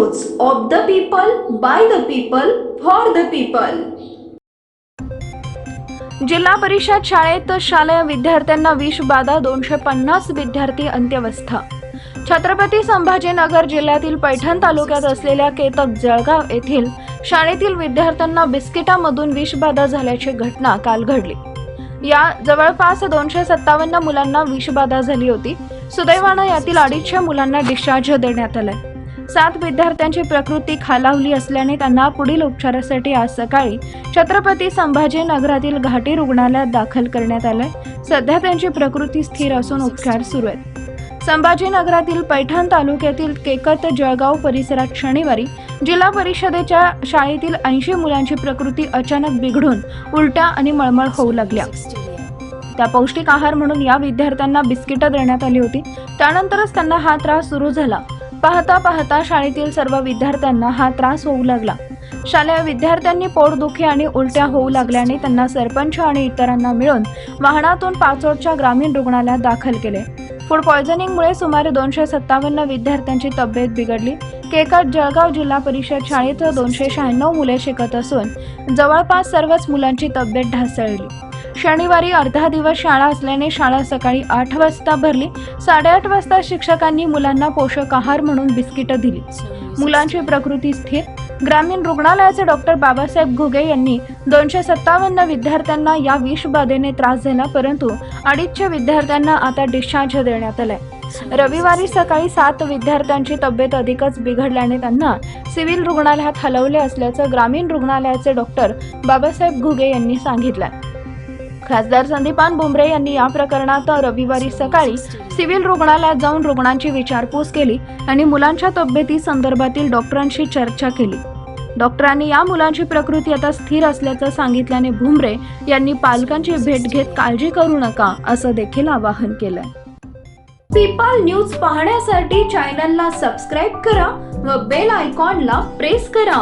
News of the people, by the people, for the people. जिल्हा परिषद शाळेत शालेय विद्यार्थ्यांना विषबाधा, 250 विद्यार्थी अंत्यवस्था। छत्रपती संभाजीनगर जिल्ह्यातील पैठण तालुक्यात असलेल्या केतक जळगाव येथील शाळेतील विद्यार्थ्यांना बिस्किटामधून विषबाधा झाल्याची घटना काल घडली। या जवळपास 257 मुलांना विषबाधा झाली होती। सुदैवाने यातील 250 मुलांना डिस्चार्ज देण्यात आलाय। 7 विद्यार्थ्यांची प्रकृती खालावली असल्याने त्यांना पुढील उपचारासाठी आज सकाळी छत्रपती संभाजीनगरातील घाटी रुग्णालयात दाखल करण्यात आले। सध्या त्यांची प्रकृती स्थिर असून उपचार सुरू आहेत। संभाजीनगरातील पैठण तालुक्यातील केकत जळगाव परिसरात शनिवारी जिल्हा परिषदेच्या शाळेतील 80 मुलांची प्रकृती अचानक बिघडून उलट्या आणि मळमळ होऊ लागल्या। त्या पौष्टिक आहार म्हणून या विद्यार्थ्यांना बिस्किट देण्यात आली होती। त्यानंतरच त्यांना हा त्रास सुरू झाला। पाहता पाहता शाळेतील सर्व विद्यार्थ्यांना हा त्रास होऊ लागला। शालेय विद्यार्थ्यांनी पोटदुखी आणि उलट्या होऊ लागल्याने त्यांना सरपंच आणि इतरांना मिळून वाहनातून पाचोडच्या ग्रामीण रुग्णालयात दाखल केले। फूड पॉयझनिंगमुळे सुमारे 257 विद्यार्थ्यांची तब्येत बिघडली। केकत जळगाव जिल्हा परिषद शाळेत 296 मुले शिकत असून जवळपास सर्वच मुलांची तब्येत ढासळली। शनिवारी अर्धा दिवस शाळा असल्याने शाळा सकाळी 8 वाजता भरली। 8:30 वाजता शिक्षकांनी मुलांना पोषक आहार म्हणून बिस्किट दिली। मुलांची प्रकृती स्थिर। ग्रामीण रुग्णालयाचे डॉक्टर बाबासाहेब घुगे यांनी 257 विद्यार्थ्यांना या विषबाधेने त्रास झाला, परंतु 250 विद्यार्थ्यांना आता डिस्चार्ज देण्यात आलाय। रविवारी सकाळी 7 विद्यार्थ्यांची तब्येत अधिकच बिघडल्याने त्यांना सिव्हिल रुग्णालयात हलवले असल्याचं ग्रामीण रुग्णालयाचे डॉक्टर बाबासाहेब घुगे यांनी सांगितलं। खासदार संदीपान भुमरे यांनी या प्रकरणात रविवारी सकाळी सिव्हिल रुग्णालयात जाऊन रुग्णांची विचारपूस केली आणि मुलांच्या तब्येती संदर्भातील डॉक्टरांशी चर्चा केली। डॉक्टरांनी या मुलांची प्रकृती आता स्थिर असल्याचं सांगितल्याने भुमरे यांनी पालकांची भेट घेत काळजी करू नका असं देखील आवाहन केलंय। पीपल न्यूज पाहण्यासाठी चॅनलला सबस्क्राईब करा व बेल आयकॉनला प्रेस करा।